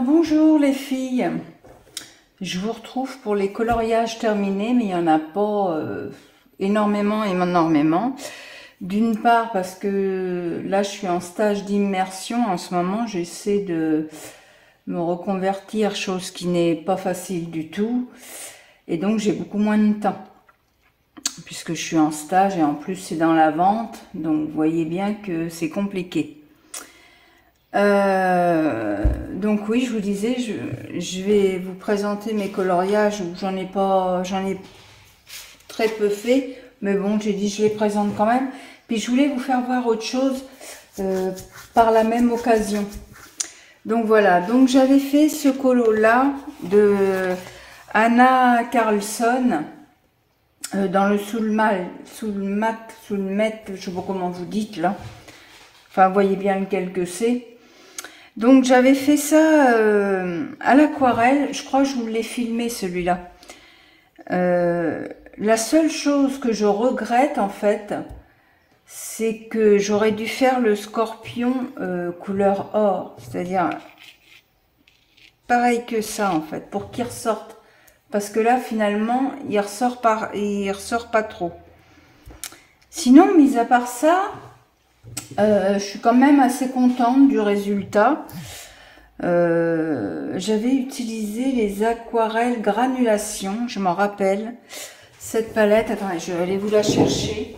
Alors bonjour les filles, je vous retrouve pour les coloriages terminés, mais il n'y en a pas énormément. D'une part parce que là je suis en stage d'immersion en ce moment, j'essaie de me reconvertir, chose qui n'est pas facile du tout, et donc j'ai beaucoup moins de temps, puisque je suis en stage et en plus c'est dans la vente, donc vous voyez bien que c'est compliqué. Donc oui, je vous disais, je vais vous présenter mes coloriages. J'en ai très peu fait, mais bon, j'ai dit je les présente quand même. Puis je voulais vous faire voir autre chose par la même occasion. Donc voilà, donc j'avais fait ce colo là de Anna Carlson dans le soulmat, je sais pas comment vous dites là. Enfin, vous voyez bien lequel que c'est. Donc j'avais fait ça à l'aquarelle, je crois que je vous l'ai filmé celui-là. La seule chose que je regrette en fait, c'est que j'aurais dû faire le scorpion couleur or, c'est-à-dire pareil que ça en fait, pour qu'il ressorte. Parce que là finalement il ressort pas trop. Sinon, mis à part ça, je suis quand même assez contente du résultat. J'avais utilisé les aquarelles granulation, je m'en rappelle. Cette palette, attendez, je vais aller vous la chercher.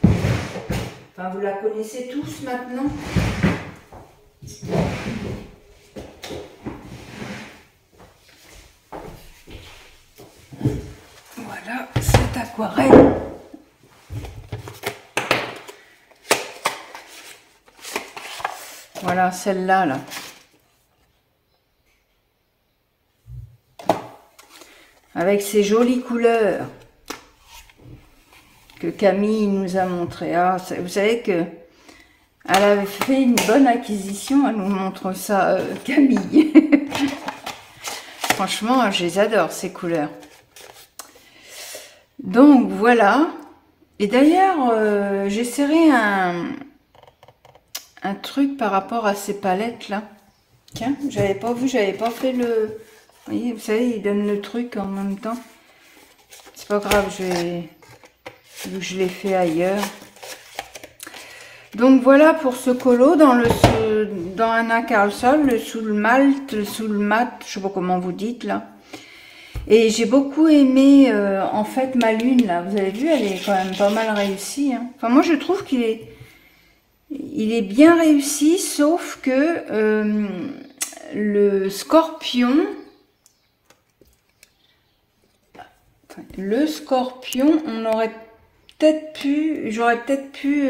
Enfin, vous la connaissez tous maintenant. Voilà, cette aquarelle. Voilà, celle-là, là. Avec ces jolies couleurs que Camille nous a montré. Ah, vous savez que elle avait fait une bonne acquisition, elle nous montre ça, Camille. Franchement, je les adore, ces couleurs. Donc, voilà. Et d'ailleurs, j'ai serré un truc par rapport à ces palettes là. Tiens, j'avais pas fait le... Vous voyez, vous savez, il donne le truc en même temps. C'est pas grave, vu que je l'ai fait ailleurs. Donc voilà pour ce colo dans Anna Carlson, le soulmat, je sais pas comment vous dites là. Et j'ai beaucoup aimé en fait ma lune là. Vous avez vu, elle est quand même pas mal réussie. Hein. Enfin moi je trouve qu'il est bien réussi, sauf que le scorpion, on aurait peut-être pu, j'aurais peut-être pu,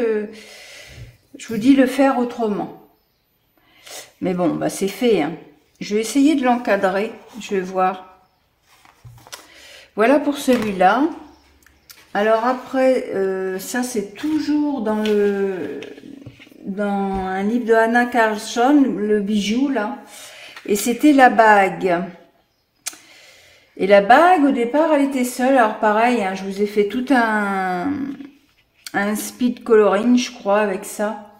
je vous dis, le faire autrement. Mais bon, bah c'est fait. Hein. Je vais essayer de l'encadrer, je vais voir. Voilà pour celui-là. Alors après, ça c'est toujours dans un livre de Anna Carlson, le bijou là, et c'était la bague. Et la bague, au départ, elle était seule. Alors pareil, hein, je vous ai fait tout un speed coloring, je crois, avec ça.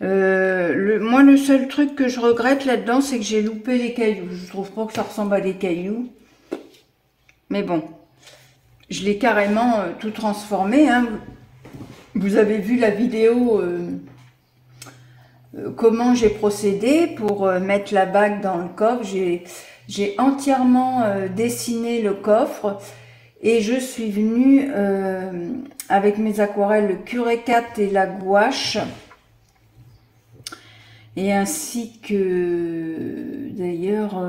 Moi, le seul truc que je regrette là-dedans, c'est que j'ai loupé les cailloux. Je trouve pas que ça ressemble à des cailloux. Mais bon, je l'ai carrément tout transformé. Hein. Vous avez vu la vidéo comment j'ai procédé pour mettre la bague dans le coffre. J'ai entièrement dessiné le coffre et je suis venue avec mes aquarelles, le Curé 4 et la gouache. Et ainsi que d'ailleurs,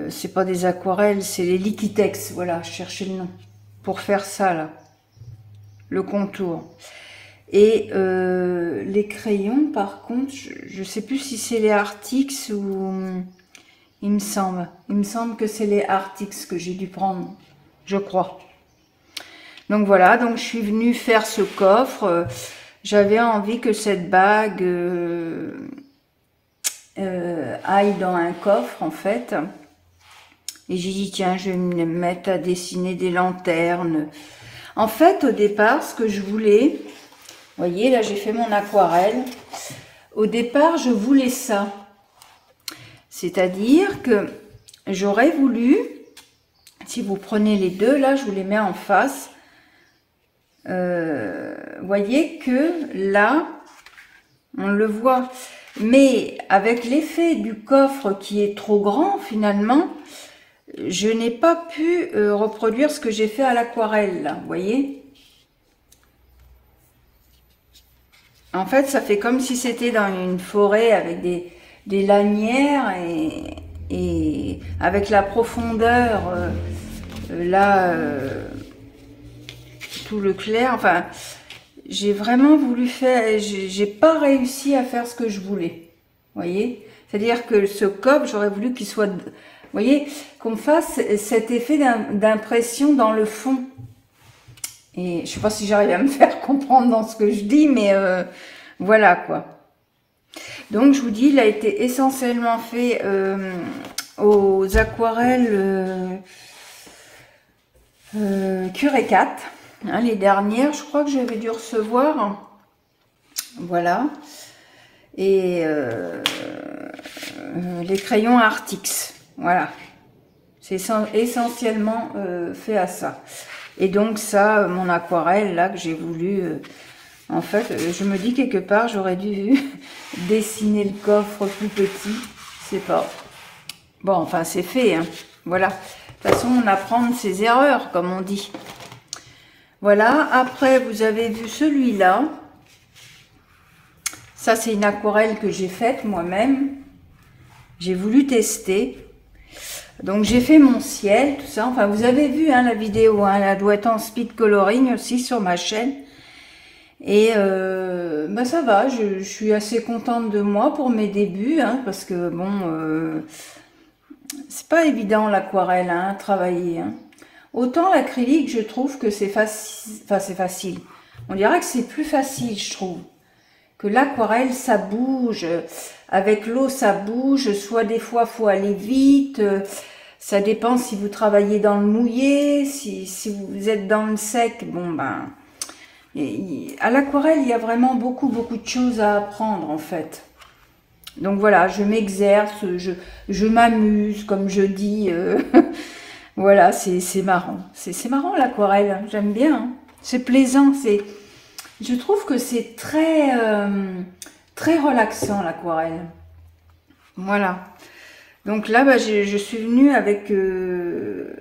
c'est pas des aquarelles, c'est les Liquitex. Voilà, je cherchais le nom pour faire ça là, le contour. Et les crayons, par contre, je sais plus si c'est les Artix ou... Il me semble que c'est les Artix que j'ai dû prendre, je crois. Donc voilà, donc je suis venue faire ce coffre. J'avais envie que cette bague aille dans un coffre, en fait. Et j'ai dit, tiens, je vais me mettre à dessiner des lanternes. En fait, au départ, ce que je voulais... Vous voyez, là, j'ai fait mon aquarelle. au départ, je voulais ça. C'est-à-dire que j'aurais voulu, si vous prenez les deux, là, je vous les mets en face. Voyez que là, on le voit. Mais avec l'effet du coffre qui est trop grand, finalement, je n'ai pas pu reproduire ce que j'ai fait à l'aquarelle, là, vous voyez. En fait, ça fait comme si c'était dans une forêt avec des lanières et avec la profondeur, là, tout le clair. Enfin, j'ai vraiment voulu faire, j'ai pas réussi à faire ce que je voulais. Vous voyez? C'est-à-dire que ce cope, j'aurais voulu qu'il soit, vous voyez, qu'on fasse cet effet d'impression dans le fond. Et je sais pas si j'arrive à me faire comprendre dans ce que je dis, mais voilà quoi. Donc je vous dis, il a été essentiellement fait aux aquarelles Curé 4. Hein, les dernières, je crois que j'avais dû recevoir. Voilà. Et les crayons Artix. Voilà. C'est essentiellement fait à ça. Et donc ça, mon aquarelle, là, que j'ai voulu... en fait, je me dis quelque part, j'aurais dû dessiner le coffre plus petit. Je sais pas. Bon, enfin, c'est fait, hein. Voilà. De toute façon, on apprend de ses erreurs, comme on dit. Voilà. Après, vous avez vu celui-là. Ça, c'est une aquarelle que j'ai faite moi-même. J'ai voulu tester. Donc j'ai fait mon ciel, tout ça. Enfin, vous avez vu hein, la vidéo, hein, elle doit être en speed coloring aussi sur ma chaîne. Et bah ça va, je suis assez contente de moi pour mes débuts, hein, parce que bon, c'est pas évident l'aquarelle, hein, travailler. Hein. Autant l'acrylique, je trouve que c'est facile, enfin c'est facile. On dirait que c'est plus facile, je trouve. Que l'aquarelle, ça bouge. Avec l'eau, ça bouge. Soit des fois, faut aller vite. Ça dépend si vous travaillez dans le mouillé, si vous êtes dans le sec. Bon, ben, à l'aquarelle, il y a vraiment beaucoup de choses à apprendre, en fait. Donc voilà, je m'exerce, je m'amuse, comme je dis. Voilà, c'est marrant. C'est marrant, l'aquarelle. J'aime bien. Hein. C'est plaisant, je trouve que c'est très, très relaxant l'aquarelle. Voilà. Donc là, bah, je suis venue avec, je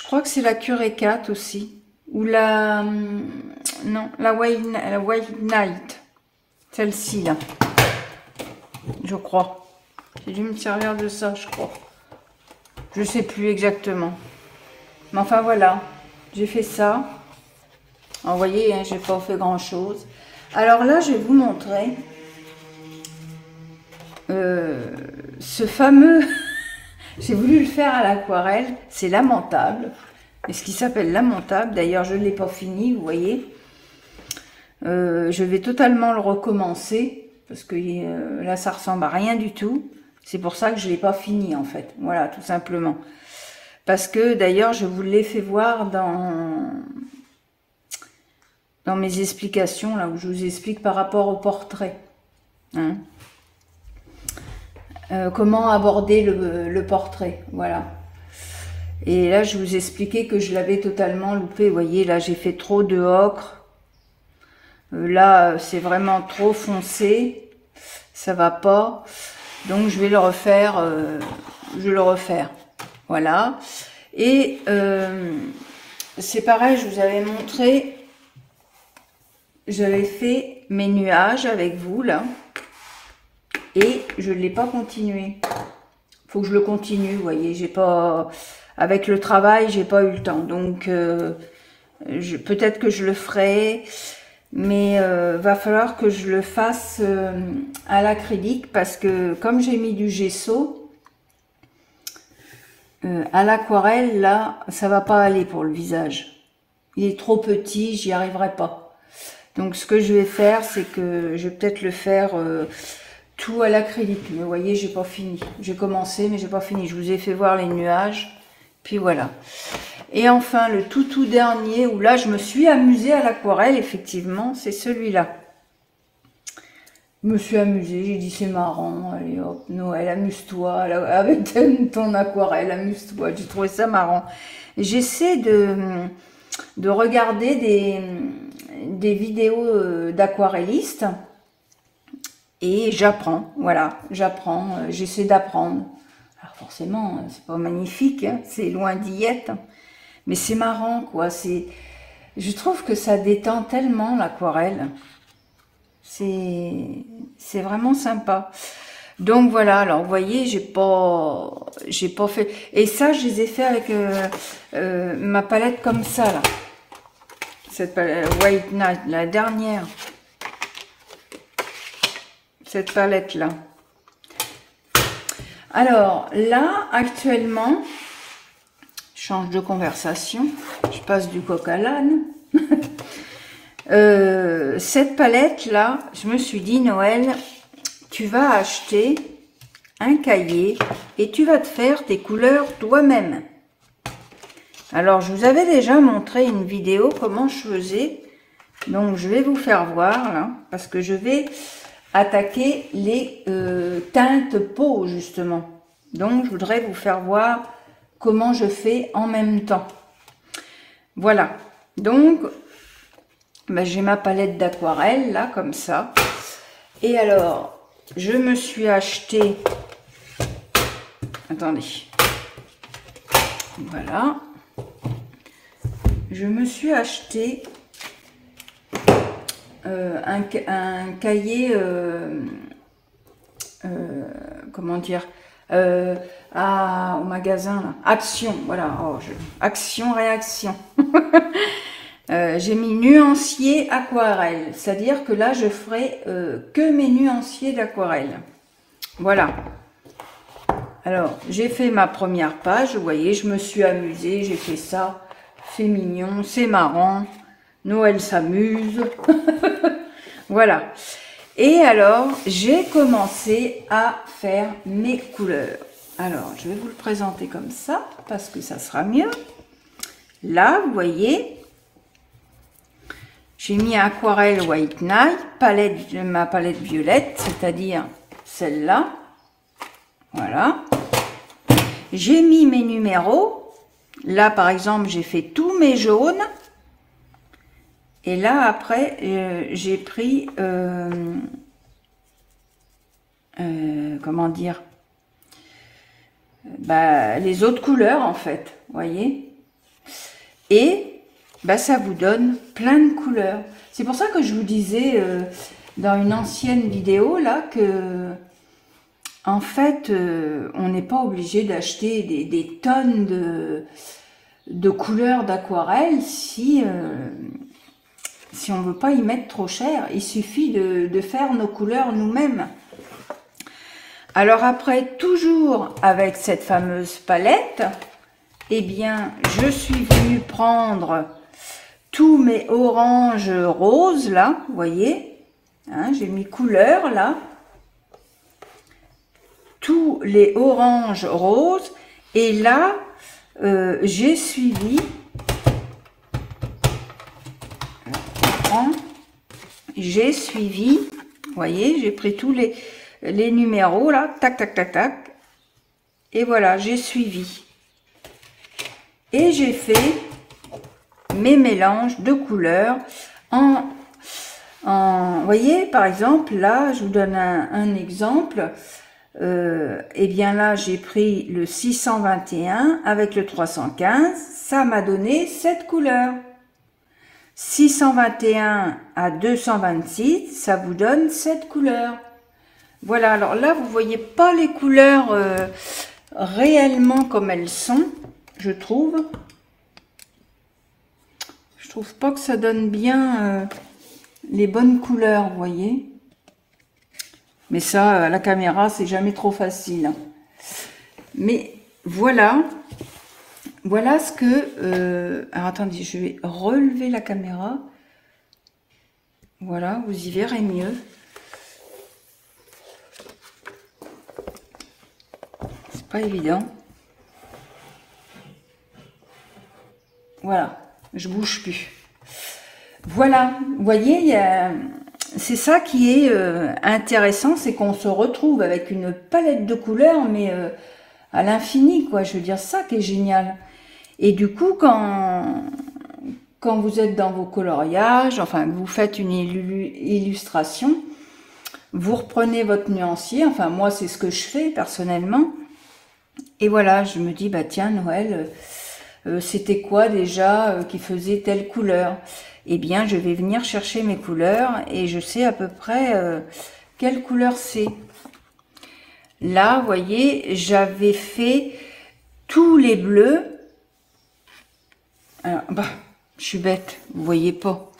crois que c'est la Curé 4 aussi. Ou la, non, la White Night. Celle-ci, là. Je crois. J'ai dû me servir de ça, je crois. Je sais plus exactement. Mais enfin, voilà. J'ai fait ça. Alors, vous voyez, hein, j'ai pas fait grand chose. Alors là, je vais vous montrer ce fameux. J'ai voulu le faire à l'aquarelle. C'est lamentable. Et ce qui s'appelle lamentable. D'ailleurs, je ne l'ai pas fini, vous voyez. Je vais totalement le recommencer parce que là, ça ressemble à rien du tout. C'est pour ça que je l'ai pas fini en fait. Voilà, tout simplement. Parce que d'ailleurs, je vous l'ai fait voir dans mes explications, là où je vous explique par rapport au portrait. Hein. Comment aborder le portrait, voilà. Et là, je vous expliquais que je l'avais totalement loupé. Vous voyez, là, j'ai fait trop de ocre. Là, c'est vraiment trop foncé. Ça va pas. Donc, je vais le refaire. Je vais le refaire. Voilà. Et c'est pareil, je vous avais montré. J'avais fait mes nuages avec vous, là. Et je ne l'ai pas continué. Faut que je le continue, vous voyez. J'ai pas... Avec le travail, j'ai pas eu le temps. Donc, peut-être que je le ferai. Mais va falloir que je le fasse à l'acrylique. Parce que comme j'ai mis du gesso, à l'aquarelle, là, ça va pas aller pour le visage. Il est trop petit, j'y arriverai pas. Donc, ce que je vais faire, c'est que je vais peut-être le faire... tout à l'acrylique, mais vous voyez, j'ai pas fini. J'ai commencé, mais j'ai pas fini. Je vous ai fait voir les nuages, puis voilà. Et enfin, le tout dernier, où là, je me suis amusée à l'aquarelle, effectivement, c'est celui-là. Je me suis amusée, j'ai dit c'est marrant, allez hop, Noël, amuse-toi avec ton aquarelle, amuse-toi. J'ai trouvé ça marrant. J'essaie de regarder des vidéos d'aquarellistes et j'apprends, voilà, j'apprends, j'essaie d'apprendre. Alors forcément, c'est pas magnifique, hein, c'est loin d'y être, mais c'est marrant quoi, je trouve que ça détend tellement l'aquarelle. C'est vraiment sympa. Donc voilà, alors vous voyez, j'ai pas fait. Et ça, je les ai fait avec ma palette comme ça là. Cette palette White Night, la dernière. Cette palette là. Alors là, actuellement, je change de conversation. Je passe du coq à l'âne. Cette palette là, je me suis dit Noël, tu vas acheter un cahier et tu vas te faire tes couleurs toi-même. Alors je vous avais déjà montré une vidéo comment je faisais, donc je vais vous faire voir là, parce que je vais attaquer les teintes peau justement. Donc je voudrais vous faire voir comment je fais en même temps. Voilà, donc ben, j'ai ma palette d'aquarelle là comme ça, et alors je me suis acheté, attendez, voilà, je me suis acheté un cahier, comment dire, au magasin là, Action, voilà, oh, Action Réaction. J'ai mis nuancier aquarelle, c'est-à-dire que là je ferai que mes nuanciers d'aquarelle. Voilà. Alors j'ai fait ma première page, vous voyez, je me suis amusée, j'ai fait ça, c'est mignon, c'est marrant, Noël s'amuse. Voilà. Et alors j'ai commencé à faire mes couleurs. Alors je vais vous le présenter comme ça parce que ça sera mieux. Là vous voyez, j'ai mis aquarelle White Night, ma palette violette, c'est-à-dire celle-là. Voilà. J'ai mis mes numéros. Là, par exemple, j'ai fait tous mes jaunes. Et là, après, j'ai pris, comment dire, bah, les autres couleurs, en fait. Vous voyez. Et bah, ça vous donne plein de couleurs. C'est pour ça que je vous disais dans une ancienne vidéo là que en fait on n'est pas obligé d'acheter des tonnes de couleurs d'aquarelle si on veut pas y mettre trop cher. Il suffit de faire nos couleurs nous-mêmes. Alors après, toujours avec cette fameuse palette, eh bien je suis venue prendre tous mes oranges roses là, vous voyez, hein, j'ai mis couleur là, tous les oranges roses, et là j'ai suivi, vous voyez, j'ai pris tous les numéros là, tac tac tac tac, et voilà, j'ai suivi, et j'ai fait mes mélanges de couleurs vous voyez, par exemple, là, je vous donne un exemple. Et bien là, j'ai pris le 621 avec le 315. Ça m'a donné cette couleur. 621 à 226, ça vous donne cette couleur. Voilà, alors là, vous voyez pas les couleurs réellement comme elles sont, je trouve. Je trouve pas que ça donne bien les bonnes couleurs, vous voyez. Mais ça, à la caméra, c'est jamais trop facile. Hein. Mais voilà. Voilà ce que... alors attendez, je vais relever la caméra. Voilà, vous y verrez mieux. C'est pas évident. Voilà. Je bouge plus. Voilà, vous voyez, c'est ça qui est intéressant, c'est qu'on se retrouve avec une palette de couleurs, mais à l'infini, quoi. Je veux dire, ça qui est génial. Et du coup, quand vous êtes dans vos coloriages, enfin, que vous faites une illustration, vous reprenez votre nuancier, enfin, moi, c'est ce que je fais personnellement. Et voilà, je me dis, bah tiens, Noël, c'était quoi déjà qui faisait telle couleur? Eh bien, je vais venir chercher mes couleurs et je sais à peu près quelle couleur c'est. Là, vous voyez, j'avais fait tous les bleus. Alors, bah, je suis bête, vous voyez pas.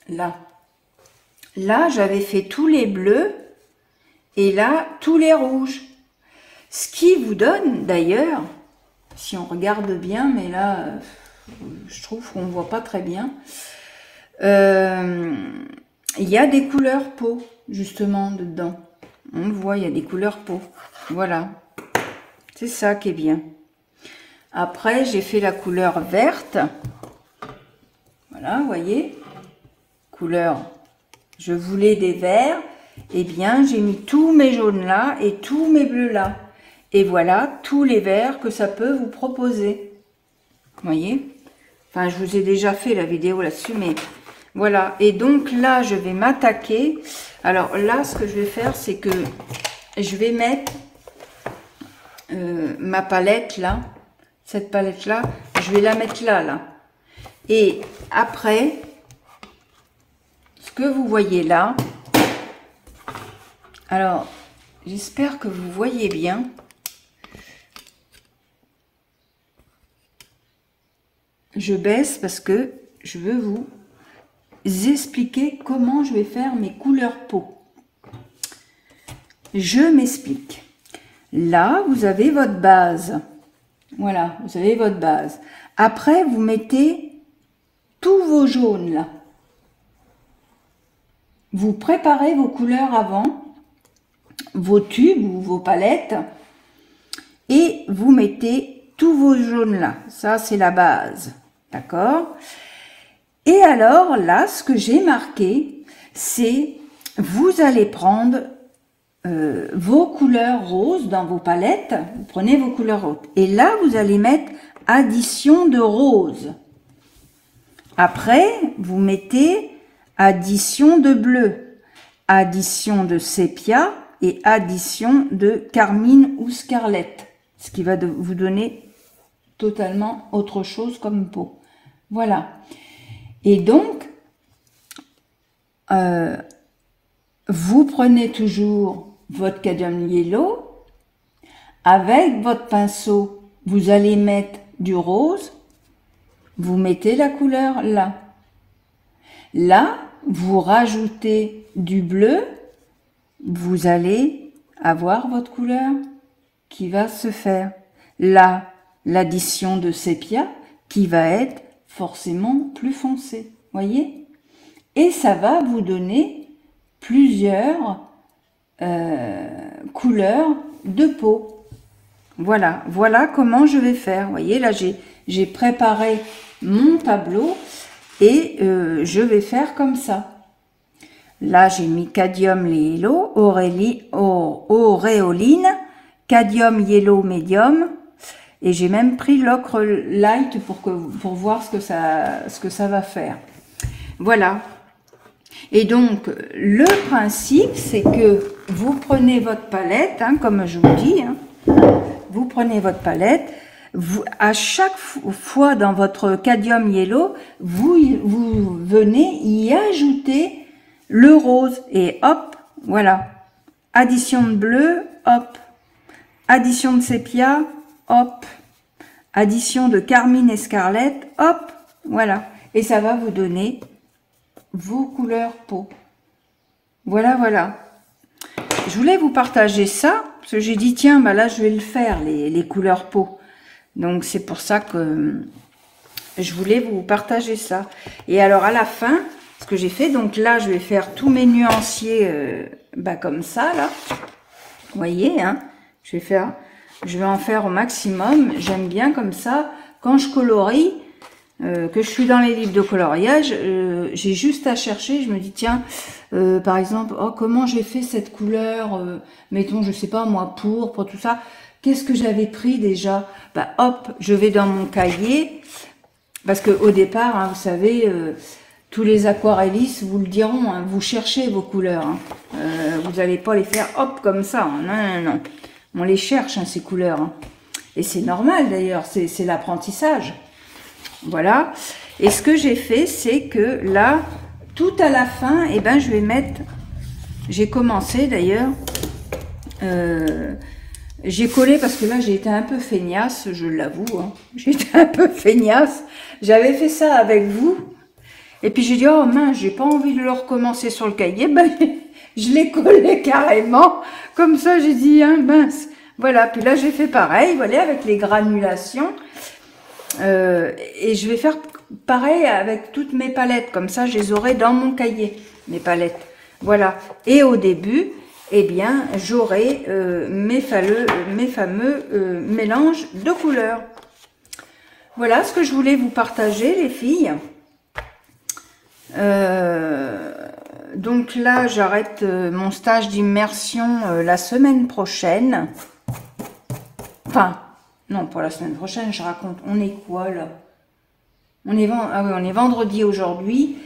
Là, j'avais fait tous les bleus et là, tous les rouges. Ce qui vous donne, d'ailleurs, si on regarde bien, mais là, je trouve qu'on ne voit pas très bien, il y a des couleurs peau, justement, dedans. On le voit, il y a des couleurs peau. Voilà. C'est ça qui est bien. Après, j'ai fait la couleur verte. Voilà, vous voyez. Couleur, je voulais des verts. Eh bien, j'ai mis tous mes jaunes là et tous mes bleus là. Et voilà tous les verts que ça peut vous proposer. Vous voyez? Enfin, je vous ai déjà fait la vidéo là-dessus, mais voilà. Et donc là, je vais m'attaquer. Alors là, ce que je vais faire, c'est que je vais mettre ma palette là. Cette palette là, je vais la mettre là. Et après, ce que vous voyez là, alors, j'espère que vous voyez bien. Je baisse parce que je veux vous expliquer comment je vais faire mes couleurs peau. Je m'explique. Là, vous avez votre base. Voilà, vous avez votre base. Après, vous mettez tous vos jaunes là. Vous préparez vos couleurs avant, vos tubes ou vos palettes, et vous mettez tous vos jaunes là. Ça, c'est la base. D'accord? Et alors, là, ce que j'ai marqué, c'est vous allez prendre vos couleurs roses dans vos palettes. Vous prenez vos couleurs roses. Et là, vous allez mettre addition de rose. Après, vous mettez addition de bleu, addition de sépia et addition de carmine ou scarlett. Ce qui va vous donner totalement autre chose comme peau. Voilà. Et donc, vous prenez toujours votre cadmium yellow. Avec votre pinceau, vous allez mettre du rose. Vous mettez la couleur là. Là, vous rajoutez du bleu. Vous allez avoir votre couleur qui va se faire. Là, l'addition de sépia qui va être forcément plus foncé, voyez? Et ça va vous donner plusieurs couleurs de peau. Voilà, voilà comment je vais faire. Vous voyez, là, j'ai préparé mon tableau et je vais faire comme ça. Là, j'ai mis cadmium yellow, auréoline, cadmium yellow medium. Et j'ai même pris l'ocre light pour voir ce que ça va faire. Voilà. Et donc, le principe, c'est que vous prenez votre palette, hein, comme je vous dis, hein, vous prenez votre palette, à chaque fois dans votre cadmium yellow, vous venez y ajouter le rose. Et hop, voilà. Addition de bleu, hop. Addition de sépia, hop, addition de carmine et scarlett, hop, voilà. Et ça va vous donner vos couleurs peau. Voilà, voilà. Je voulais vous partager ça, parce que j'ai dit, tiens, bah là, je vais le faire, les couleurs peau. Donc, c'est pour ça que je voulais vous partager ça. Et alors, à la fin, ce que j'ai fait, donc là, je vais faire tous mes nuanciers, comme ça, là. Vous voyez, hein, je vais en faire au maximum. J'aime bien comme ça. Quand je colorie, que je suis dans les livres de coloriage, j'ai juste à chercher, je me dis tiens, par exemple, oh, comment j'ai fait cette couleur, mettons, je sais pas moi, pourpre, tout ça, qu'est-ce que j'avais pris déjà? Bah hop, je vais dans mon cahier, parce que au départ, hein, vous savez, tous les aquarellistes vous le diront, hein, vous cherchez vos couleurs, hein. Vous n'allez pas les faire hop comme ça, hein, non, non, non, on les cherche hein, ces couleurs, hein. Et c'est normal d'ailleurs, c'est l'apprentissage. Voilà. Et ce que j'ai fait, c'est que là, tout à la fin, eh ben, je vais mettre... J'ai commencé d'ailleurs. J'ai collé parce que là, j'ai été un peu feignasse, je l'avoue. Hein. J'ai été un peu feignasse. J'avais fait ça avec vous. Et puis j'ai dit, oh mince, j'ai pas envie de le recommencer sur le cahier. Ben, je l'ai collé carrément. Comme ça, j'ai dit, hein, mince. Voilà. Puis là, j'ai fait pareil, voilà, avec les granulations. Et je vais faire pareil avec toutes mes palettes, comme ça je les aurai dans mon cahier, mes palettes. Voilà. Et au début, eh bien, j'aurai mes fameux mélanges de couleurs. Voilà ce que je voulais vous partager, les filles. Donc là, j'arrête mon stage d'immersion la semaine prochaine. Enfin, non, pour la semaine prochaine, je raconte. On est quoi, là? Ah oui, on est vendredi aujourd'hui.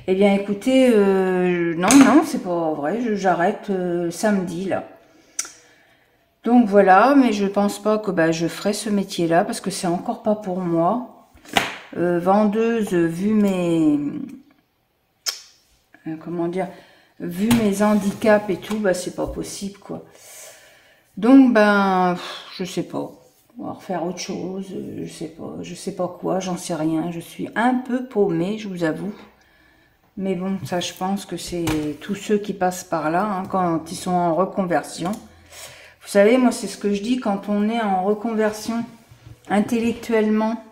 Eh bien, écoutez, non, non, c'est pas vrai. J'arrête samedi, là. Donc, voilà. Mais je pense pas que je ferai ce métier-là parce que c'est encore pas pour moi. Vendeuse, vu mes... comment dire? Vu mes handicaps et tout, c'est pas possible, quoi. Donc, je sais pas. On va refaire autre chose, je sais pas quoi, j'en sais rien. Je suis un peu paumée, je vous avoue. Mais bon, ça, je pense que c'est tous ceux qui passent par là, hein, quand ils sont en reconversion. Vous savez, moi, c'est ce que je dis, quand on est en reconversion intellectuellement,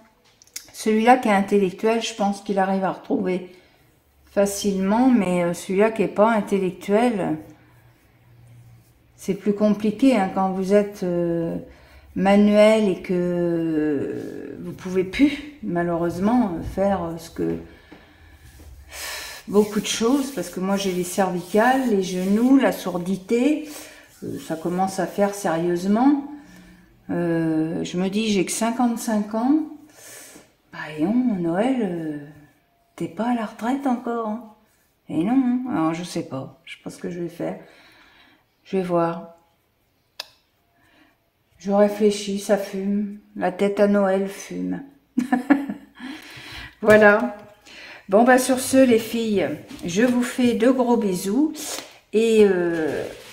celui-là qui est intellectuel, je pense qu'il arrive à retrouver facilement, mais celui-là qui n'est pas intellectuel, c'est plus compliqué, hein, quand vous êtes... manuel et que vous pouvez plus malheureusement faire ce que beaucoup de choses, parce que moi j'ai les cervicales, les genoux, la sourdité, ça commence à faire sérieusement. Je me dis j'ai que 55 ans, et non, Noël, t'es pas à la retraite encore, hein. Et non, hein. Alors je sais pas ce que je vais faire, je vais voir. Je réfléchis, ça fume. La tête à Noël fume. Voilà. Bon, sur ce, les filles, je vous fais de gros bisous. Et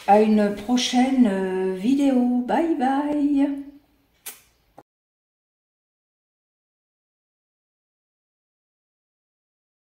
à une prochaine vidéo. Bye bye.